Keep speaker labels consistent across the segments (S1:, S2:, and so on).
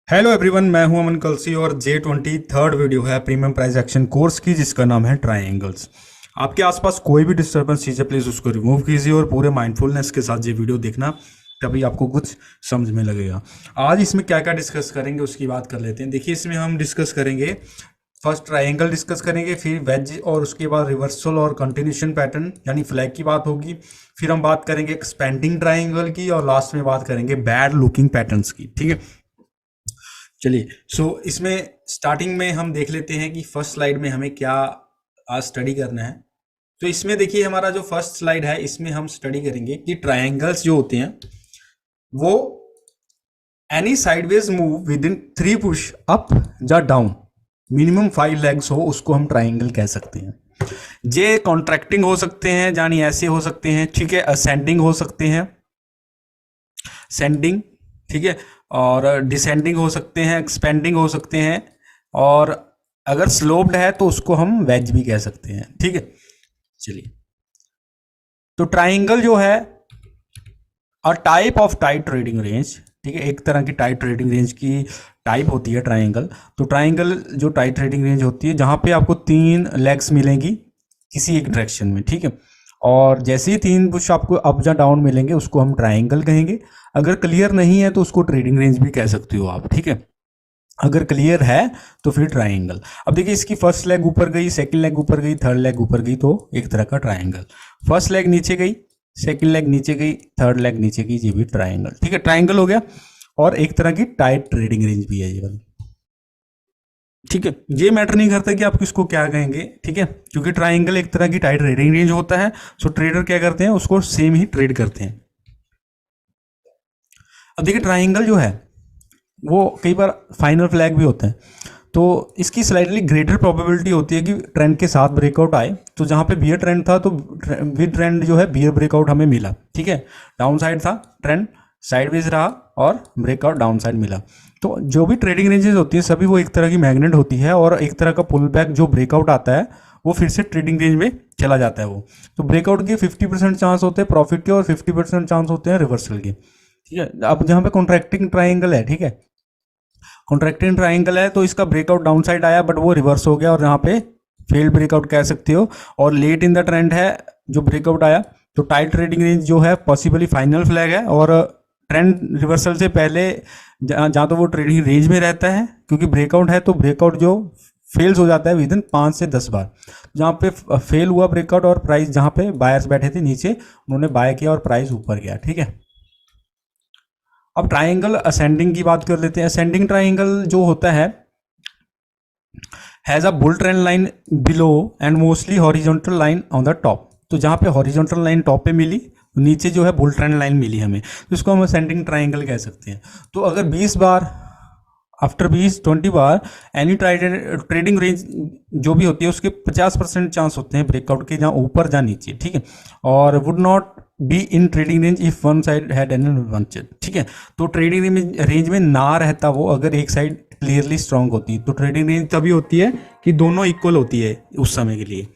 S1: Hello everyone, मैं हूं अमन कलसी और J20 थर्ड वीडियो है प्रीमियम प्राइस एक्शन कोर्स की, जिसका नाम है ट्रायंगल्स। आपके आसपास कोई भी डिस्टर्बेंस चीज़ है, प्लीज़ उसको रिमूव कीजिए और पूरे माइंडफुलनेस के साथ ये वीडियो देखना, तभी आपको कुछ समझ में लगेगा। आज इसमें क्या क्या डिस्कस करेंगे उसकी बात कर लेते हैं। देखिए, इसमें हम डिस्कस करेंगे, फर्स्ट ट्रायंगल डिस्कस करेंगे, फिर वेज, और उसके बाद रिवर्सल और कंटिन्यूशन पैटर्न यानी फ्लैग की बात होगी। फिर हम बात करेंगे एक्सपेंडिंग ट्रायंगल की, और लास्ट में बात करेंगे बैड लुकिंग पैटर्न्स की। ठीक है, चलिए। इसमें स्टार्टिंग में हम देख लेते हैं कि फर्स्ट स्लाइड में हमें क्या आज स्टडी करना है। तो इसमें देखिए, हमारा जो फर्स्ट स्लाइड है, इसमें हम स्टडी करेंगे कि ट्रायंगल्स जो होते हैं वो any sideways move with in 3 push up या डाउन, मिनिमम 5 लेग्स हो, उसको हम ट्रायंगल कह सकते हैं। जे कॉन्ट्रैक्टिंग हो सकते हैं, यानी ऐसे हो सकते हैं, ठीक है, असेंडिंग हो सकते हैं, सेंडिंग, ठीक है, और डिसेंडिंग हो सकते हैं, एक्सपेंडिंग हो सकते हैं, और अगर स्लोप्ड है तो उसको हम वेज भी कह सकते हैं। ठीक है, चलिए। तो ट्राइंगल जो है a type of tight trading range, ठीक है, एक तरह की टाइट ट्रेडिंग रेंज की टाइप होती है ट्राइंगल। तो ट्राइंगल जो टाइट ट्रेडिंग रेंज होती है, जहां पे आपको 3 लेग्स मिलेंगी किसी एक डायरेक्शन में, ठीक है, और जैसे ही 3 पुश आपको अप या डाउन मिलेंगे उसको हम ट्राइंगल कहेंगे। अगर क्लियर नहीं है तो उसको ट्रेडिंग रेंज भी कह सकते हो आप। ठीक है, अगर क्लियर है तो फिर ट्राइंगल। अब देखिए, इसकी फर्स्ट लेग ऊपर गई, सेकंड लेग ऊपर गई, थर्ड लेग ऊपर गई, तो एक तरह का ट्राइंगल। फर्स्ट लेग नीचे गई, सेकंड लेग नीचे गई, थर्ड लेग नीचे गई, ये भी ट्राइंगल। ठीक है, ट्राइंगल हो गया। और एक तरह की टाइट ट्रेडिंग रेंज भी है ये वाली। ठीक है, ये मैटर नहीं करता कि आप किसको क्या कहेंगे, ठीक है, क्योंकि ट्राइंगल एक तरह की टाइट ट्रेडिंग रेंज होता है। सो ट्रेडर क्या करते हैं, उसको सेम ही ट्रेड करते हैं। अब देखिए, ट्राइंगल जो है वो कई बार फाइनल फ्लैग भी होते हैं, तो इसकी स्लाइटली ग्रेटर प्रोबेबिलिटी होती है कि ट्रेंड के साथ ब्रेकआउट आए। तो जहाँ पे बियर ट्रेंड था, तो विद ट्रेंड जो है बियर ब्रेकआउट हमें मिला। ठीक है, डाउन साइड था, ट्रेंड साइडवेज रहा और ब्रेकआउट डाउन साइड मिला। तो जो भी ट्रेडिंग रेंजेस होती है सभी वो एक तरह की मैग्नेट होती है, और एक तरह का पुल बैक जो ब्रेकआउट आता है वो फिर से ट्रेडिंग रेंज में चला जाता है वो। तो ब्रेकआउट के 50% चांस होते हैं प्रॉफिट के, और 50% चांस होते हैं रिवर्सल के। ठीक है, अब जहाँ पे कॉन्ट्रैक्टिंग ट्राइंगल है, ठीक है, कॉन्ट्रैक्टिंग ट्राइंगल है, तो इसका ब्रेकआउट डाउन साइड आया बट वो रिवर्स हो गया, और यहाँ पे फेल्ड ब्रेकआउट कह सकते हो। और लेट इन द ट्रेंड है जो ब्रेकआउट आया, तो टाइट ट्रेडिंग रेंज जो है पॉसिबली फाइनल फ्लैग है, और ट्रेंड रिवर्सल से पहले जहाँ तो वो ट्रेडिंग रेंज में रहता है, क्योंकि ब्रेकआउट है तो ब्रेकआउट जो फेल्स हो जाता है विद इन 5 से 10 बार। जहाँ पे फेल हुआ ब्रेकआउट और प्राइस, जहाँ पे बायर्स बैठे थे नीचे, उन्होंने बाय किया और प्राइस ऊपर गया। ठीक है, अब ट्राइंगल असेंडिंग की बात कर लेते हैं। असेंडिंग ट्राइंगल जो होता है has a bull trend line below and mostly horizontal line on the top. तो जहाँ पे हॉरिजॉन्टल लाइन टॉप पे मिली, नीचे जो है बुल ट्रेंड लाइन मिली हमें, तो इसको हम असेंडिंग ट्राइंगल कह सकते हैं। तो अगर 20 बार, आफ्टर 20 बार एनी ट्रेडिंग रेंज जो भी होती है उसके 50% चांस होते हैं ब्रेकआउट के, जहाँ ऊपर जहाँ नीचे। ठीक है, और would not be in trading range if one side had an advantage. ठीक है, तो ट्रेडिंग रेंज में ना रहता वो, अगर एक साइड क्लियरली स्ट्रांग होती है। तो ट्रेडिंग रेंज तभी होती है कि दोनों इक्वल होती है उस समय के लिए।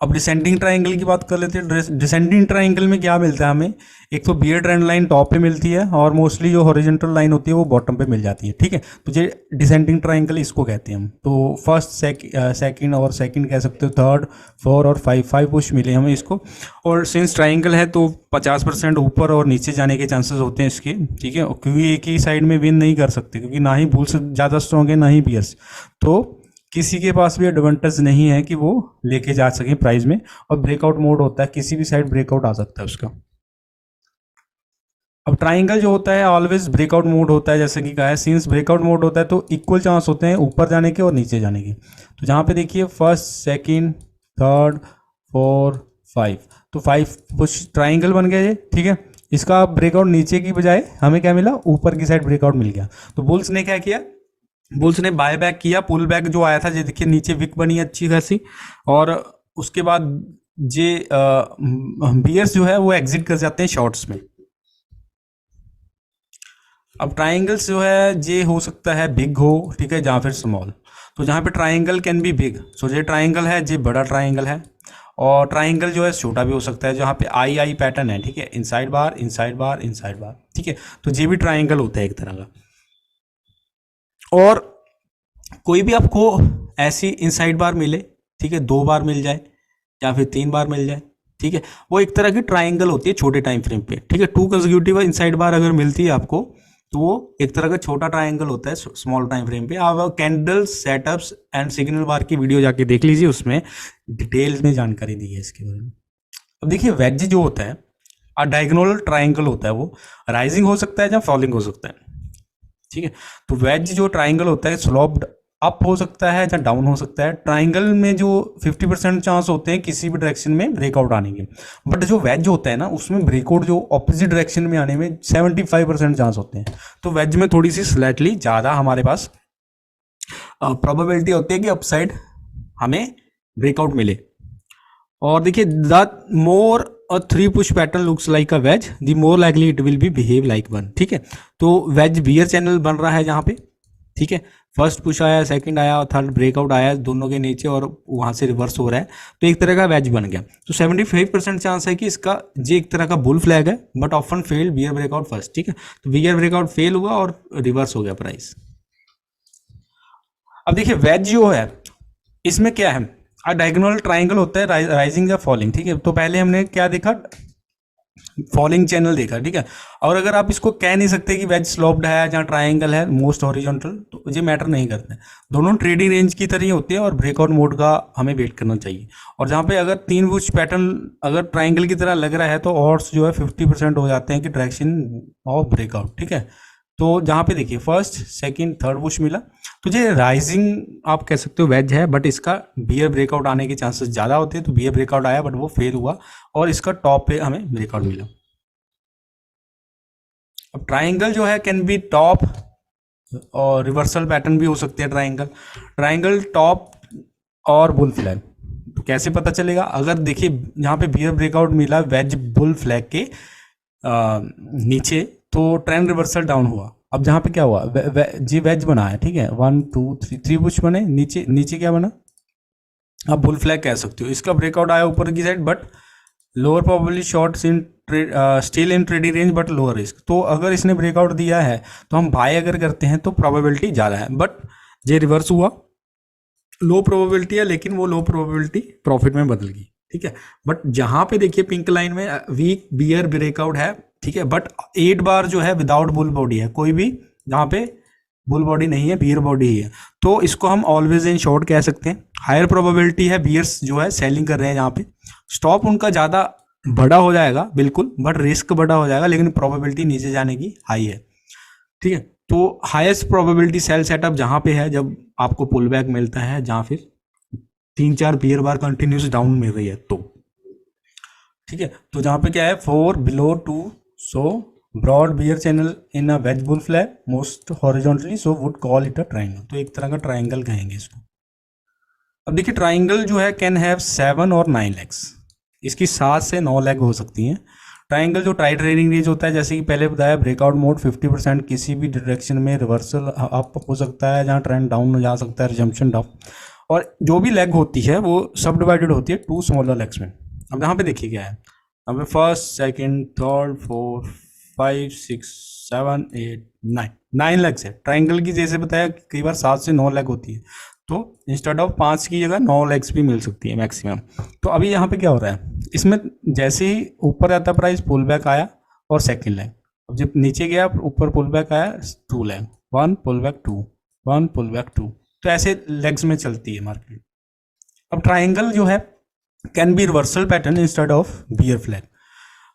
S1: अब डिसेंडिंग ट्राइंगल की बात कर लेते हैं। डिसेंडिंग ट्राइंगल में क्या मिलता है हमें, एक तो बियर ट्रेंड लाइन टॉप पे मिलती है, और मोस्टली जो हॉरिजॉन्टल लाइन होती है वो बॉटम पे मिल जाती है। ठीक है, तो ये डिसेंडिंग ट्राइंगल इसको कहते हैं हम। तो फर्स्ट सेकंड और सेकंड कह सकते हो, थर्ड, 4 और 5 पुश मिले हमें इसको। और सिंस ट्राइंगल है तो 50% ऊपर और नीचे जाने के चांसेस होते हैं इसके। ठीक है, क्योंकि एक ही साइड में विन नहीं कर सकते, क्योंकि ना ही बुल्स ज़्यादा स्ट्रॉन्ग है ना ही बियर्स, तो किसी के पास भी एडवांटेज नहीं है कि वो लेके जा सके प्राइस में। और ब्रेकआउट मोड होता है, किसी भी साइड ब्रेकआउट आ सकता है उसका। अब ट्राइंगल जो होता है ऑलवेज ब्रेकआउट मोड होता है, जैसे कि कहा है, सिंस ब्रेकआउट मोड होता है तो इक्वल चांस होते हैं ऊपर जाने के और नीचे जाने के। तो जहाँ पे देखिए फर्स्ट, सेकंड, थर्ड, 4, 5, तो 5 पुश ट्राइंगल बन गया ये। ठीक है, इसका ब्रेकआउट नीचे की बजाय हमें क्या मिला, ऊपर की साइड ब्रेकआउट मिल गया। तो बुल्स ने क्या किया, बुल्स ने बाय बैक किया, पुल बैक जो आया था, ये देखिए नीचे विक बनी अच्छी खासी, और उसके बाद जे बियर्स जो है वो एग्जिट कर जाते हैं शॉर्ट्स में। अब ट्राइंगल्स जो है ये हो सकता है बिग हो, ठीक है, जहाँ फिर स्मॉल। तो जहाँ पे ट्राइंगल कैन बी बिग, सो ये ट्राइंगल है, ये बड़ा ट्राइंगल है, और ट्राइंगल जो है छोटा भी हो सकता है, जहाँ पे आई आई पैटर्न है, ठीक है, इनसाइड बार इनसाइड बार इनसाइड बार, ठीक है, तो ये भी ट्राइंगल होता है एक तरह का। और कोई भी आपको ऐसी इनसाइड बार मिले, ठीक है, 2 बार मिल जाए या फिर 3 बार मिल जाए, ठीक है, वो एक तरह की ट्राइंगल होती है छोटे टाइम फ्रेम पे, ठीक है। 2 कंसेक्यूटिव इनसाइड बार अगर मिलती है आपको तो वो एक तरह का छोटा ट्राइंगल होता है स्मॉल टाइम फ्रेम पे। आप कैंडल सेटअप्स एंड सिग्नल बार की वीडियो जाके देख लीजिए, उसमें डिटेल्स में जानकारी दी है इसके बारे में। अब देखिए वेज जो होता है डायगोनल ट्राइंगल होता है, वो राइजिंग हो सकता है या फॉलिंग हो सकता है, ठीक है। तो वेज जो ट्राइंगल होता है स्लोप्ड अप हो सकता है या डाउन हो सकता है। ट्राइंगल में जो 50% चांस होते हैं किसी भी डायरेक्शन में ब्रेकआउट आने के, बट जो वेज होता है ना उसमें ब्रेकआउट जो ऑपोजिट डायरेक्शन में आने में 75% चांस होते हैं। तो वेज में थोड़ी सी स्लाइटली ज़्यादा हमारे पास प्रोबेबिलिटी होती है कि अपसाइड हमें ब्रेकआउट मिले। और देखिए the more a 3 push pattern looks like a wedge the more likely it will be behave like one, ठीक है। तो वेज बियर चैनल बन रहा है जहाँ पे, ठीक है, फर्स्ट पुश आया, सेकंड आया और थर्ड ब्रेकआउट आया दोनों के नीचे और वहाँ से रिवर्स हो रहा है, तो एक तरह का वेज बन गया। तो 75% चांस है कि इसका ये एक तरह का बुल फ्लैग है, but often fail bear breakout first, ठीक है। तो बियर ब्रेकआउट फेल हुआ और रिवर्स हो गया प्राइस। अब देखिए वेज जो है इसमें क्या है, डायगोनल ट्राइंगल होता है राइजिंग या फॉलिंग, ठीक है। तो पहले हमने क्या देखा, फॉलिंग चैनल देखा, ठीक है। और अगर आप इसको कह नहीं सकते कि वेज स्लोप्ड है या ट्राइंगल है मोस्ट हॉरिजॉन्टल, तो ये मैटर नहीं करते हैं, दोनों ट्रेडिंग रेंज की तरह ही होती है और ब्रेकआउट मोड का हमें वेट करना चाहिए। और जहाँ पे अगर 3 बुश पैटर्न अगर ट्राइंगल की तरह लग रहा है तो ऑड्स जो है 50% हो जाते हैं कि डायरेक्शन ऑफ ब्रेकआउट, ठीक है। तो जहाँ पे देखिए फर्स्ट सेकंड थर्ड बुश मिला, तो ये राइजिंग आप कह सकते हो वेज है, बट इसका बियर ब्रेकआउट आने के चांसेस ज़्यादा होते हैं। तो बियर ब्रेकआउट आया बट वो फेल हुआ और इसका टॉप पे हमें ब्रेकआउट मिला। अब ट्राइंगल जो है कैन बी टॉप और रिवर्सल पैटर्न भी हो सकते हैं ट्राइंगल, ट्राइंगल टॉप और बुल फ्लैग। तो कैसे पता चलेगा, अगर देखिए यहाँ पे बियर ब्रेकआउट मिला वेज बुल फ्लैग के नीचे, तो ट्रेंड रिवर्सल डाउन हुआ। अब जहाँ पे क्या हुआ, जी वेज बना है, ठीक है, 1 2 3 बुश बने, नीचे नीचे क्या बना, आप बुल फ्लैग कह सकते हो। इसका ब्रेकआउट आया ऊपर की side but lower probably short in still in trading range but lower risk. तो अगर इसने ब्रेकआउट दिया है तो हम बाय अगर करते हैं तो प्रोबेबिलिटी ज़्यादा है, बट ये रिवर्स हुआ, लो प्रोबेबिलिटी है, लेकिन वो लो प्रोबेबिलिटी प्रॉफिट में बदल गई, ठीक है। बट जहाँ पे देखिए पिंक लाइन में वीक बियर ब्रेकआउट है, ठीक है, बट 8 बार जो है विदाउट बुल बॉडी है, कोई भी जहाँ पे बुल बॉडी नहीं है बियर बॉडी ही है, तो इसको हम ऑलवेज इन शॉर्ट कह सकते हैं। हायर प्रोबेबिलिटी है बियर्स जो है सेलिंग कर रहे हैं, जहाँ पे स्टॉप उनका ज़्यादा बड़ा हो जाएगा बिल्कुल, बट रिस्क बड़ा हो जाएगा, लेकिन प्रोबेबिलिटी नीचे जाने की हाई है, ठीक है। तो हाईएस्ट प्रोबेबिलिटी सेल सेटअप जहाँ पे है जब आपको पुल बैक मिलता है, जहाँ फिर 3-4 बियर बार कंटिन्यूस डाउन मिल रही है, तो ठीक है। तो जहाँ पे क्या है 4 below 2 so broad bear channel in a wedge bull flag most horizontally so would call it a triangle. तो एक तरह का ट्राइंगल कहेंगे इसको। अब देखिए ट्राइंगल जो है कैन हैव 7 और 9 लेग्स, इसकी 7 से 9 लेग हो सकती हैं। ट्राइंगल जो ट्राई ट्रेडिंग रेंज होता है, जैसे कि पहले बताया ब्रेकआउट मोड 50% किसी भी डायरेक्शन में रिवर्सल अप हो सकता है, जहाँ ट्रेंड डाउन हो जा सकता है, रिजम्पशन डाउन। और जो भी लेग होती है वो सब डिवाइडेड होती है 2 स्मॉलर लेग्स में। अब यहाँ पे देखिए क्या है, यहाँ पे फर्स्ट सेकंड थर्ड 4 5 6 7 8 9 लेग्स है। ट्राइंगल की जैसे बताया कई बार 7 से 9 लेग होती है, तो इंस्टेड ऑफ 5 की जगह 9 लेग्स भी मिल सकती है मैक्सिमम। तो अभी यहाँ पे क्या हो रहा है, इसमें जैसे ही ऊपर आता प्राइस पुल बैक आया और सेकंड लेग, अब जब नीचे गया ऊपर पुल बैक आया 2 leg, 1 pull back 2 1 pull back 2, तो ऐसे लेग्स में चलती है मार्केट। अब ट्राइंगल जो है can be reversal pattern instead of bear flag.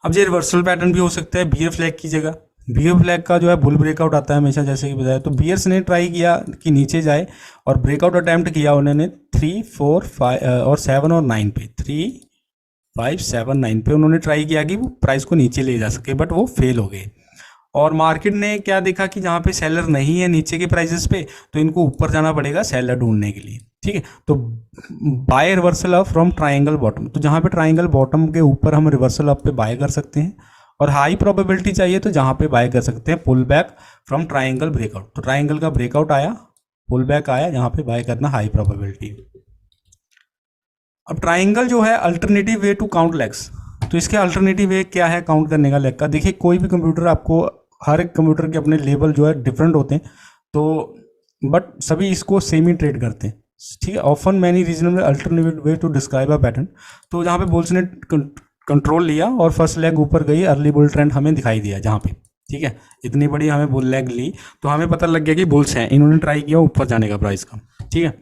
S1: अब ये रिवर्सल पैटर्न भी हो सकता है बियर फ्लैग की जगह। बियर फ्लैग का जो है बुल ब्रेकआउट आता है हमेशा, जैसे कि बताया, तो बियर्स ने ट्राई किया कि नीचे जाए और ब्रेकआउट अटैम्प्ट किया उन्होंने 3 4 5 और 7 और 9 पे, 3 5 7 9 पे उन्होंने ट्राई किया कि वो प्राइस को नीचे ले जा सके, बट वो फेल हो गए। और मार्केट ने क्या देखा कि जहाँ पे सेलर नहीं है नीचे के प्राइसेस पे, तो इनको ऊपर जाना पड़ेगा सेलर ढूंढने के लिए, ठीक है। तो buy reversal up from triangle bottom, तो जहाँ पे ट्राइंगल बॉटम के ऊपर हम रिवर्सल अप पे बाय कर सकते हैं। और हाई प्रोबेबिलिटी चाहिए तो जहाँ पे बाय कर सकते हैं pull back from triangle breakout. तो ट्राइंगल का ब्रेकआउट आया, पुल बैक आया, यहाँ पे बाय करना हाई प्रोबेबिलिटी। अब ट्राइंगल जो है alternative way to count legs, तो इसके अल्टरनेटिव वे क्या है काउंट करने का लेग का। देखिए कोई भी कंप्यूटर आपको, हर एक कंप्यूटर के अपने लेवल जो है डिफरेंट होते हैं, तो बट सभी इसको सेम ही ट्रेड करते हैं, ठीक है। Often many reasonable alternative way to describe a pattern. तो जहाँ पे बुल्स ने कंट्रोल लिया और फर्स्ट लेग ऊपर गई, अर्ली बुल ट्रेंड हमें दिखाई दिया जहाँ पे, ठीक है। इतनी बड़ी हमें बुल लेग ली तो हमें पता लग गया कि बुल्स हैं, इन्होंने ट्राई किया ऊपर जाने का प्राइस का, ठीक है।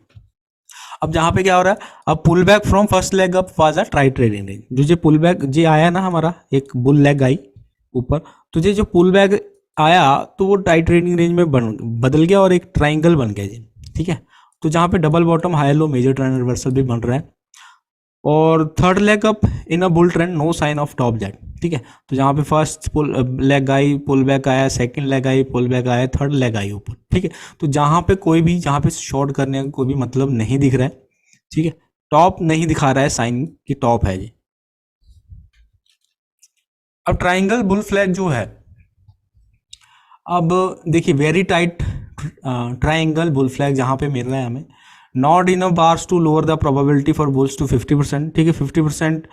S1: अब जहाँ पे क्या हो रहा है, अब pull back from first leg up was a try trading range. जो पुल बैक जे आया ना, हमारा एक बुल लेग आई ऊपर, तो जो पुल बैक आया तो वो ट्राई ट्रेडिंग रेंज में बदल गया और एक ट्राइंगल बन गया जी, ठीक है। तो जहाँ पे double bottom high low major trend reversal भी बन रहा है, और third leg up in a bull trend, no sign of top yet, ठीक है। तो जहाँ पे फर्स्ट पुल लेग आई, पुल बैक आया, सेकंड लेग आई, पुल बैक आया, थर्ड लेग आई ऊपर, ठीक है। तो जहाँ पे कोई भी, जहाँ पे शॉर्ट करने का कोई भी मतलब नहीं दिख रहा है, ठीक है, टॉप नहीं दिखा रहा है साइन कि टॉप है जी। अब ट्राइंगल बुल फ्लैग जो है, अब देखिए very tight triangle bull flag जहाँ पे मिल रहा है हमें, not enough bars to lower the probability for bulls to 50%, ठीक है। 50%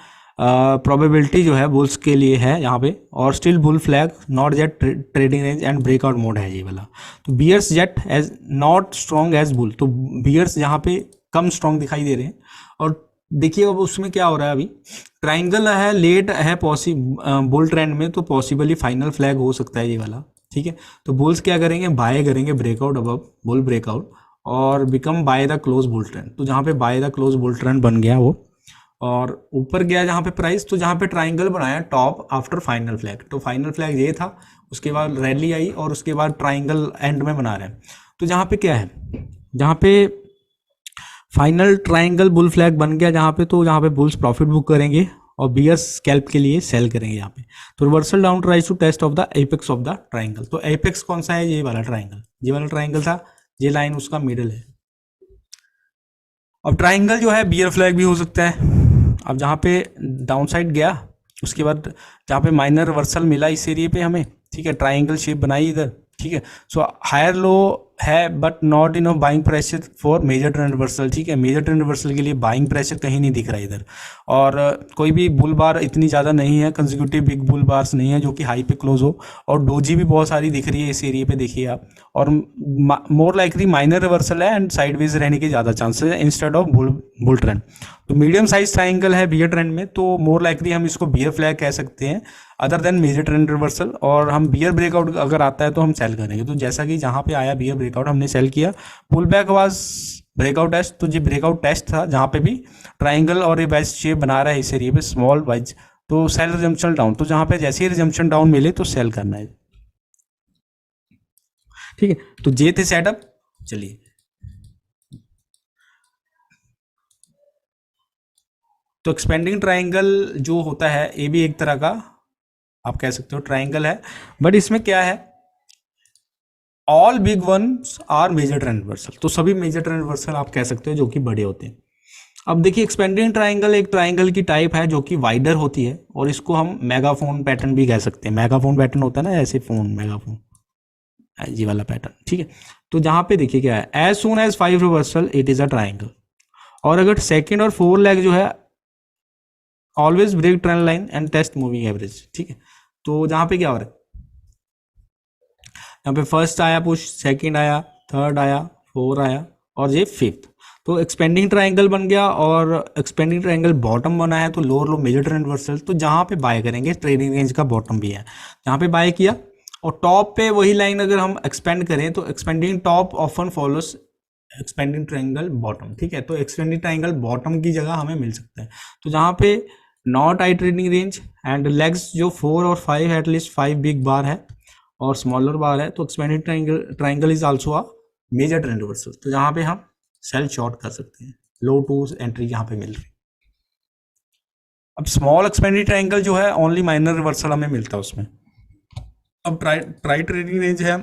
S1: प्रोबेबिलिटी जो है बुल्स के लिए है यहाँ पे, और still bull flag not yet trading range and breakout mode है ये वाला। तो bears yet as not strong as bull, तो बियर्स यहाँ पे कम स्ट्रॉन्ग दिखाई दे रहे हैं। और देखिए अब उसमें क्या हो रहा है, अभी ट्राइंगल है, लेट है बुल ट्रेंड में, तो पॉसिबली फाइनल फ्लैग हो सकता है ये वाला, ठीक है। तो बुल्स क्या करेंगे, बाय करेंगे ब्रेकआउट अबव बुल ब्रेकआउट और become by the close bull trend. तो जहाँ पे by the close bull trend बन गया वो, और ऊपर गया जहाँ पे प्राइस, तो जहाँ पे ट्राइंगल बनाया टॉप आफ्टर फाइनल फ्लैग, तो फाइनल फ्लैग ये था, उसके बाद रैली आई और उसके बाद ट्राइंगल एंड में बना रहे हैं। तो जहाँ पे क्या है, जहाँ पे फाइनल ट्राइंगल बुल फ्लैग बन गया जहाँ पे, तो जहाँ पे बुल्स प्रॉफिट बुक करेंगे और बियर्स स्कैल्प के लिए सेल करेंगे यहाँ पे। तो reversal down tries to test of the apex of the triangle. तो एपेक्स कौन सा है, ये वाला ट्राइंगल, ये वाला ट्राइंगल था, ये लाइन उसका मिडल है। अब ट्राइंगल जो है बियर फ्लैग भी हो सकता है। अब जहाँ पे डाउन साइड गया, उसके बाद जहाँ पे माइनर रिवर्सल मिला इस एरिया पे हमें, ठीक है, ट्राइंगल शेप बनाई इधर, ठीक है। सो हायर लो है but not in buying pressure for major trend reversal, ठीक है। मेजर ट्रेंड रिवर्सल के लिए बाइंग प्रेशर कहीं नहीं दिख रहा इधर, और कोई भी बुल बार इतनी ज़्यादा नहीं है, कंसेक्यूटिव बिग बुल बार्स नहीं है जो कि हाई पे क्लोज हो, और डोजी भी बहुत सारी दिख रही है इस एरिया पे, देखिए आप। और मोर लाइकली माइनर रिवर्सल है एंड साइडवेज रहने के ज़्यादा चांसेस है इंस्टेड ऑफ बुल ट्रेंड। तो मीडियम साइज ट्राइंगल है बियर ट्रेंड में, तो मोर लाइकली हम इसको बियर फ्लैग कह सकते हैं other than major trend reversal. और हम बियर ब्रेकआउट अगर आता है तो हम सेल करेंगे। तो जैसा कि जहाँ पे आया बियर ब्रेकआउट हमने सेल किया, pull back was breakout test, तो ये ब्रेकआउट टेस्ट था जहाँ पे भी ट्राइंगल और ये बेस्ट शेप बना रहा है इस एरिया पे स्मॉल वाइज, तो सेल रिजम्पशन डाउन। तो जहाँ पे जैसे ही रिजम्पशन डाउन मिले तो सेल करना है, ठीक है। तो ये थे सेटअप। चलिए तो एक्सपेंडिंग ट्राइंगल जो होता है ये भी एक तरह का आप कह सकते हो ट्राइंगल है, बट इसमें क्या है, all big ones are major trend reversal. तो सभी मेजर ट्रेंड रिवर्सल आप कह सकते हो जो कि बड़े होते हैं। अब देखिए एक्सपेंडिंग ट्राइंगल एक ट्राइंगल की टाइप है जो कि वाइडर होती है, और इसको हम मेगाफोन पैटर्न भी कह सकते हैं। मेगाफोन पैटर्न होता है ना, ऐसे फोन मेगाफोन, ये वाला पैटर्न, ठीक है। तो जहाँ पे देखिए क्या है, as soon as 5 reversal it is a triangle, और अगर सेकेंड और 4 लेग जो है always break trend line and test moving average, ठीक है। तो जहाँ पे क्या हो रहा है, यहाँ पे फर्स्ट आया पुश, सेकंड आया, थर्ड आया, 4 आया, और ये फिफ्थ। तो एक्सपेंडिंग ट्राइंगल बन गया, और एक्सपेंडिंग ट्राइंगल बॉटम बना है, तो lower low major trend reversal. तो जहाँ पे बाय करेंगे ट्रेडिंग रेंज का बॉटम भी है, जहाँ पे बाय किया, और टॉप पे वही लाइन अगर हम एक्सपेंड करें तो expanding top often follows expanding triangle bottom, ठीक है। तो एक्सपेंडिंग ट्राइंगल बॉटम की जगह हमें मिल सकता है। तो जहाँ पे not I trading range and legs जो 4 और 5 है, एटलीस्ट 5 बिग बार है और स्मॉलर बार है, तो expanding triangle is also a major trend reversal. तो जहाँ पे हम सेल शॉर्ट कर सकते हैं, लो टू एंट्री यहाँ पे मिल रही। अब स्मॉल एक्सपेंडिंग ट्राइंगल जो है ओनली माइनर रिवर्सल हमें मिलता है उसमें। अब ट्राई ट्रेडिंग रेंज है,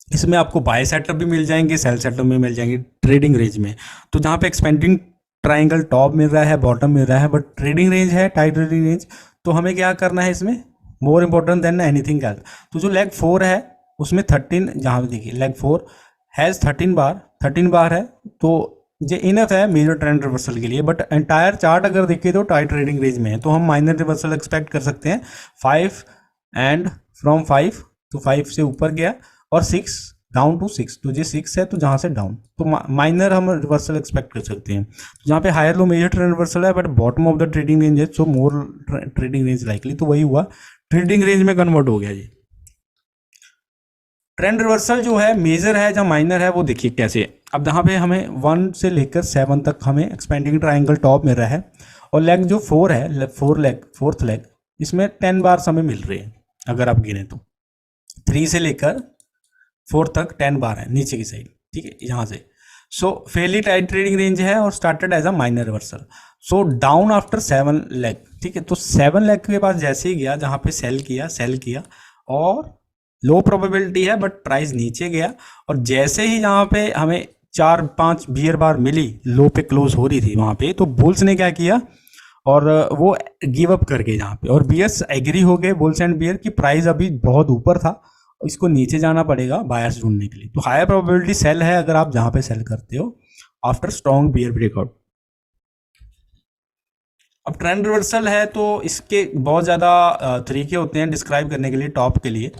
S1: इसमें आपको बाय सेटअप भी मिल जाएंगे, सेल सेटअप भी मिल जाएंगे ट्रेडिंग रेंज में। तो जहाँ पे एक्सपेंडिंग ट्राइंगल टॉप मिल रहा है, बॉटम मिल रहा है, बट ट्रेडिंग रेंज है टाई ट्रेडिंग रेंज, तो हमें क्या करना है इसमें, more important than anything else. तो जो लेग 4 है उसमें 13, जहाँ पे देखिए लेग 4 हैज़ 13 बार है, तो ये इनफ है मेजर ट्रेंड रिवर्सल के लिए, बट एंटायर चार्ट अगर देखें तो टाइट ट्रेडिंग रेंज में है, तो हम माइनर रिवर्सल एक्सपेक्ट कर सकते हैं 5 एंड फ्रॉम 5 तो 5 से ऊपर गया और 6 डाउन टू 6, तो ये 6 है तो जहाँ से डाउन, तो माइनर हम रिवर्सल एक्सपेक्ट कर सकते हैं। तो जहाँ पे higher low major trend reversal है but bottom of the trading range है, so more trading range likely, तो वही हुआ ट्रेडिंग रेंज में कन्वर्ट हो गया जी। ट्रेंड रिवर्सल जो है मेजर है या माइनर है वो देखिए कैसे। अब यहाँ पे हमें 1 से लेकर 7 तक हमें एक्सपेंडिंग ट्राइंगल टॉप मिल रहा है, और लेग जो 4 है, फोर्थ लेग, इसमें 10 बार हमें मिल रहे हैं अगर आप गिने तो। 3 से लेकर 4 तक 10 बार है नीचे की साइड, ठीक है, यहाँ से। So fairly tight trading range है और started as a minor reversal. So down after 7 leg, ठीक है, तो 7 लेग के पास जैसे ही गया जहाँ पे सेल किया और लो प्रोबेबिलिटी है बट प्राइस नीचे गया, और जैसे ही यहाँ पे हमें 4-5 बियर बार मिली, लो पे क्लोज हो रही थी वहाँ पे, तो बुल्स ने क्या किया और वो गिव अप कर गए यहाँ पे, और बियर्स एग्री हो गए, बुल्स एंड बियर की प्राइस अभी बहुत ऊपर था, इसको नीचे जाना पड़ेगा बायर्स ढूंढने के लिए, तो हायर प्रोबेबिलिटी सेल है अगर आप जहाँ पे सेल करते हो आफ्टर स्ट्रॉन्ग बियर ब्रेकआउट। अब ट्रेंड रिवर्सल है तो इसके बहुत ज़्यादा तरीके होते हैं डिस्क्राइब करने के लिए टॉप के लिए।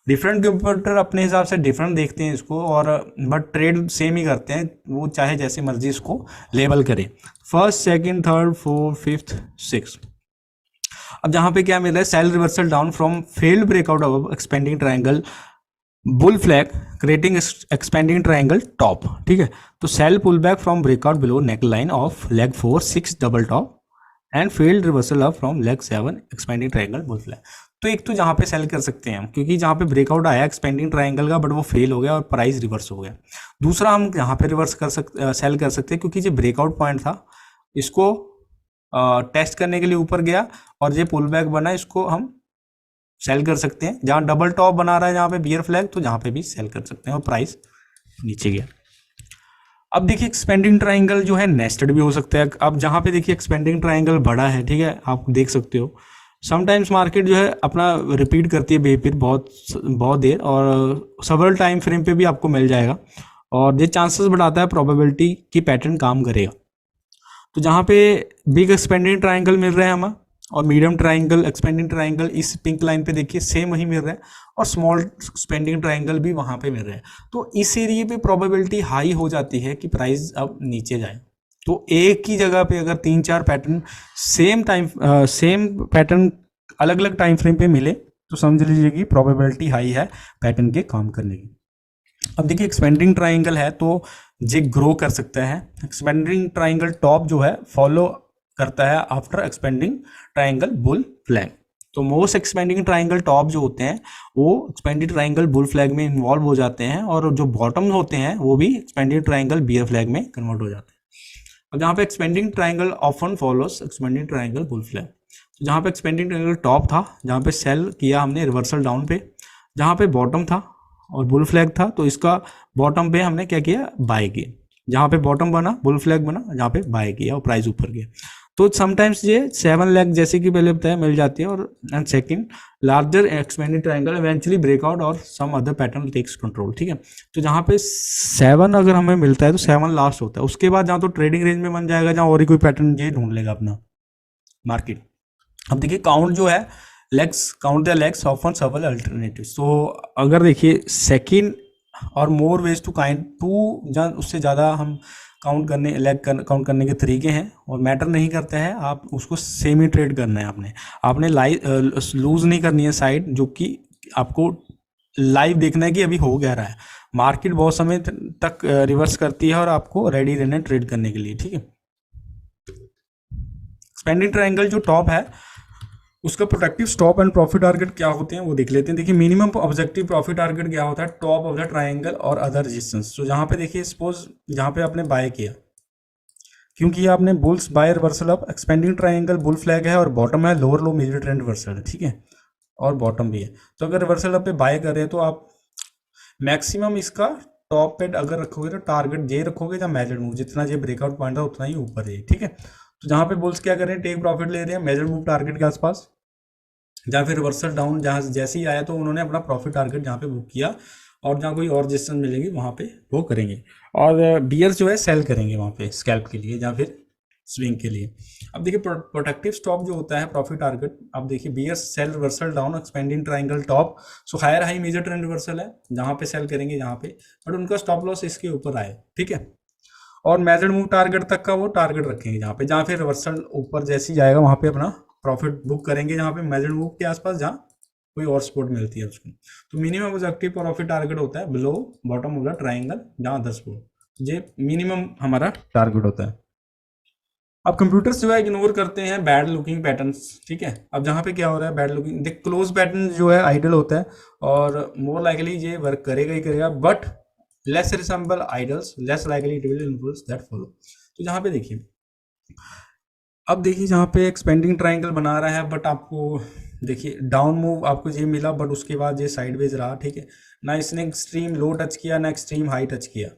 S1: डिफरेंट कंप्यूटर अपने हिसाब से डिफरेंट देखते हैं इसको, और बट ट्रेड सेम ही करते हैं, वो चाहे जैसे मर्जी इसको लेबल करें। First, second, third, fourth, fifth, six. अब जहाँ पे क्या मिल रहा है, sell reversal down from failed breakout of expanding triangle bull flag creating expanding triangle top, ठीक है। तो sell pull back from breakout below neck line of leg 4 6 double top and failed reversal off from leg 7 expanding triangle bull flag. तो एक तो जहाँ पे cell कर सकते हैं हम, क्योंकि जहाँ पे ब्रेकआउट आया एक्सपेंडिंग ट्राइंगल का बट वो फेल हो गया और प्राइस रिवर्स हो गया। दूसरा हम यहाँ पे रिवर्स सेल कर सकते हैं, क्योंकि जो ब्रेकआउट पॉइंट था इसको टेस्ट करने के लिए ऊपर गया और ये पुल बैक बना, इसको हम सेल कर सकते हैं। जहाँ डबल टॉप बना रहा है जहाँ पे बियर फ्लैग, तो जहाँ पे भी सेल कर सकते हैं और प्राइस नीचे गया। अब देखिए एक्सपेंडिंग ट्राइंगल जो है नेस्टेड भी हो सकता है। अब जहाँ पे देखिए एक्सपेंडिंग ट्राइंगल बड़ा है, ठीक है, आप देख सकते हो समटाइम्स मार्केट जो है अपना रिपीट करती है बिहेवियर बहुत देर, और सेवरल टाइम फ्रेम पे भी आपको मिल जाएगा, और ये चांसेस बढ़ाता है प्रोबेबिलिटी की पैटर्न काम करेगा। तो जहाँ पे बिग एक्सपेंडिंग ट्राइंगल मिल रहा है हमें, और मीडियम ट्राइंगल एक्सपेंडिंग ट्राइंगल इस पिंक लाइन पे देखिए सेम वही मिल रहा है, और स्मॉल एक्सपेंडिंग ट्राइंगल भी वहाँ पे मिल रहा है। तो इस एरिया पे प्रोबेबिलिटी हाई हो जाती है कि प्राइस अब नीचे जाए। तो एक ही जगह पे अगर 3-4 पैटर्न सेम पैटर्न अलग अलग टाइम फ्रेम पे मिले, तो समझ लीजिए कि प्रोबेबिलिटी हाई है पैटर्न के काम करने की। अब देखिए एक्सपेंडिंग ट्राइंगल है तो ये ग्रो कर सकता है। एक्सपेंडिंग ट्राइंगल टॉप जो है फॉलो करता है after expanding triangle bull flag. तो मोस्ट एक्सपेंडिंग ट्राइंगल टॉप जो होते हैं वो एक्सपेंडिंग ट्राइंगल बुल फ्लैग में इन्वॉल्व हो जाते हैं, और जो बॉटम होते हैं वो भी एक्सपेंडिंग ट्राइंगल बियर फ्लैग में कन्वर्ट हो जाते हैं। अब जहाँ पे expanding triangle often follows expanding triangle bull flag, तो जहाँ पे एक्सपेंडिंग ट्राइंगल टॉप था, जहाँ पे सेल किया हमने रिवर्सल डाउन पे, जहाँ पे बॉटम था और बुल फ्लैग था, तो इसका बॉटम पे हमने क्या किया, बाय किया। जहाँ पे बॉटम बना बुल फ्लैग बना, जहाँ पे बाय किया और प्राइस ऊपर गया। तो समटाइम्स ये 7 लाख जैसे कि पहले बताया मिल जाती है, और and second larger expanding triangle eventually breakout और some other pattern takes control, ठीक है। तो जहाँ पे 7 अगर हमें मिलता है तो 7 लास्ट होता है, उसके बाद जहाँ तो ट्रेडिंग रेंज में बन जाएगा, जहाँ और ही कोई पैटर्न ये ढूंढ लेगा अपना मार्केट। अब देखिए काउंट जो है legs, count the legs often several alternatives. तो अगर देखिए सेकंड और more wedge to kind to, जहाँ उससे ज़्यादा हम काउंट करने काउंट करने के तरीके हैं, और मैटर नहीं करते हैं, आप उसको सेमी ट्रेड करना है। आपने लूज नहीं करनी है साइड, जो कि आपको लाइव देखना है कि अभी हो क्या रहा है। मार्केट बहुत समय तक रिवर्स करती है और आपको रेडी रहना है ट्रेड करने के लिए, ठीक है। एक्सपेंडिंग ट्रायंगल जो टॉप है उसका protective stop and profit target क्या होते हैं वो देख लेते हैं। देखिए मिनिमम ऑब्जेक्टिव प्रॉफिट टारगेट क्या होता है, टॉप ऑफ द ट्रायंगल और अदर रेजिस्टेंस। तो जहाँ पे देखिए सपोज जहाँ पे आपने बाय किया, क्योंकि आपने bulls buy reversal of expanding triangle bull flag है और बॉटम है lower low major trend reversal है, ठीक है, और बॉटम भी है। तो अगर रिवर्सल अप पे बाय कर रहे हैं तो आप मैक्सिमम इसका टॉप पे अगर रखोगे तो टारगेट जे रखोगे या मेजर मूव, जितना ये ब्रेकआउट पॉइंट था उतना ही ऊपर है, ठीक है। तो जहाँ पे बुल्स क्या कर रहे हैं, टेक प्रॉफिट ले रहे हैं मेजर मूव टारगेट के आसपास, जहाँ फिर रिवर्सल डाउन जहाँ जैसे ही आया तो उन्होंने अपना प्रॉफिट टारगेट जहाँ पे बुक किया और जहाँ कोई और रेजिस्टेंस मिलेगी वहाँ पे वो करेंगे, और बियर्स जो है सेल करेंगे वहाँ पे स्कैल्प के लिए या फिर स्विंग के लिए। अब देखिए प्रोटेक्टिव स्टॉप जो होता है प्रॉफिट टारगेट, अब देखिए bears sell reversal down expanding triangle top, so higher high major trend reversal है जहाँ पे सेल करेंगे यहाँ पे, बट उनका स्टॉप लॉस इसके ऊपर आए, ठीक है। और मेजर्ड मूव टारगेट तक का वो टारगेट रखेंगे जहाँ पे रिवर्सल ऊपर जैसे ही जाएगा वहाँ पे अपना प्रॉफिट बुक करेंगे, जहाँ पे मेजर्ड मूव के आसपास जहाँ कोई और सपोर्ट मिलती है उसको। तो मिनिमम ऑब्जेक्टिव प्रॉफिट टारगेट होता है below bottom of the triangle जहाँ 10 सपोर्ट, ये मिनिमम हमारा टारगेट होता है। अब कंप्यूटर्स जो है इग्नोर करते हैं बैड लुकिंग पैटर्न्स, ठीक है। अब जहाँ पे क्या हो रहा है बैड लुकिंग, देख क्लोज पैटर्न जो है आइडल होता है और मोर लाइकली ये वर्क करेगा ही करेगा, but less resemble idols less likely it will influence that follow. तो जहाँ पे देखिए, अब देखिए जहाँ पे एक्सपेंडिंग ट्राइंगल बना रहा है, बट आपको देखिए डाउन मूव आपको ये मिला, बट उसके बाद ये साइडवेज रहा, ठीक है ना, इसने एक्सट्रीम लो टच किया ना एक्सट्रीम हाई टच किया,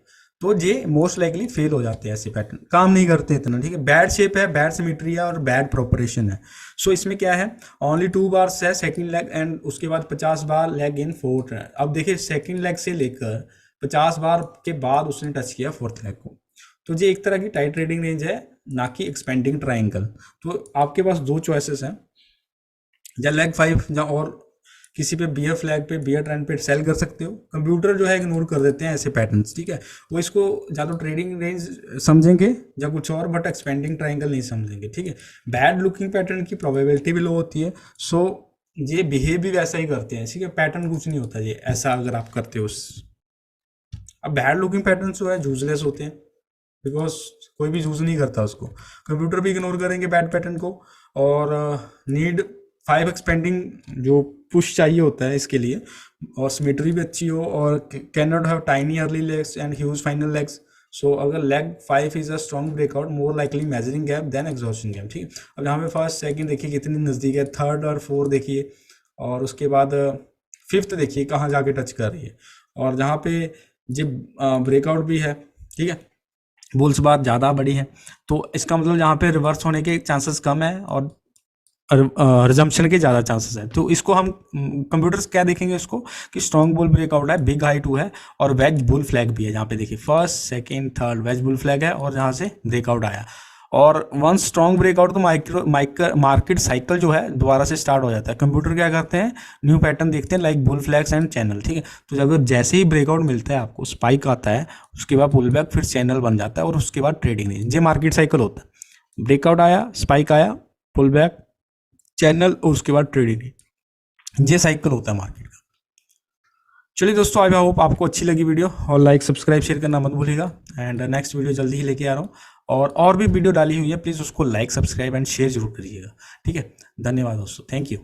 S1: तो ये मोस्ट लाइकली फेल हो जाते हैं, ऐसे पैटर्न काम नहीं करते इतना, ठीक है। बैड शेप है, बैड सिमेट्री है और बैड प्रोपरेशन है। सो इसमें क्या है, ओनली 2 बार्स है सेकंड लेग एंड उसके बाद 50 बार लेग इन फोर्थ। अब देखिए सेकंड लेग से लेकर 50 बार के बाद उसने टच किया फोर्थ लेग को, तो ये एक तरह की टाइट ट्रेडिंग रेंज है ना कि एक्सपेंडिंग ट्राइंगल। तो आपके पास दो चॉइसेस हैं, या लेग 5 या और किसी पे बियर फ्लैग पे बियर ट्रेंड पे सेल कर सकते हो। कंप्यूटर जो है इग्नोर कर देते हैं ऐसे पैटर्न्स, ठीक है, वो इसको या तो ट्रेडिंग रेंज समझेंगे या कुछ और, बट एक्सपेंडिंग ट्राइंगल नहीं समझेंगे, ठीक है। बैड लुकिंग पैटर्न की प्रोबेबिलिटी भी लो होती है, सो ये बिहेव भी वैसा ही करते हैं, ठीक है, पैटर्न कुछ नहीं होता ये ऐसा अगर आप करते हो। अब बैड लुकिंग पैटर्न जो है यूजलेस होते हैं, बिकॉज कोई भी यूज नहीं करता उसको, कंप्यूटर भी इग्नोर करेंगे बैड पैटर्न को। और नीड 5 एक्सपेंडिंग जो पुश चाहिए होता है इसके लिए, और सिमेट्री भी अच्छी हो, और can not have tiny early legs and huge final legs. So अगर leg 5 is a strong breakout more likely measuring gap than exhaustion gap, ठीक है। अब यहाँ पे फर्स्ट सेकंड देखिए कितनी नज़दीक है, थर्ड और फोर्थ देखिए, और उसके बाद फिफ्थ देखिए कहाँ जाके टच कर रही है, और जहाँ पे जो ब्रेकआउट भी है, ठीक है, बुल्स बार ज़्यादा बड़ी है, तो इसका मतलब यहाँ पे रिवर्स होने के चांसेस कम है और रिजम्पशन के ज़्यादा चांसेस है। तो इसको हम कंप्यूटर्स क्या देखेंगे इसको कि स्ट्रॉन्ग बुल ब्रेकआउट है, बिग हाई 2 है और वेज बुल फ्लैग भी है, जहाँ पे देखिए first second third wedge bull flag है और जहाँ से ब्रेकआउट आया, और वन स्ट्रॉन्ग ब्रेकआउट तो मार्केट साइकिल जो है दोबारा से स्टार्ट हो जाता है। कंप्यूटर क्या करते हैं, न्यू पैटर्न देखते हैं like bull flags and channel, ठीक है। तो अगर जैसे ही ब्रेकआउट मिलता है आपको, स्पाइक आता है, उसके बाद पुल बैक, फिर चैनल बन जाता है और उसके बाद ट्रेडिंग रेंज, ये मार्केट साइकिल होता है। ब्रेकआउट आया, स्पाइक आया, पुल बैक, चैनल और उसके बाद ट्रेडिंग, ये साइकिल होता है मार्केट का। चलिए दोस्तों, आई होप आपको अच्छी लगी वीडियो, और लाइक सब्सक्राइब शेयर करना मत भूलिएगा, एंड नेक्स्ट वीडियो जल्दी ही लेके आ रहा हूँ, और भी वीडियो डाली हुई है, प्लीज़ उसको लाइक सब्सक्राइब एंड शेयर जरूर करिएगा, ठीक है। धन्यवाद दोस्तों, थैंक यू।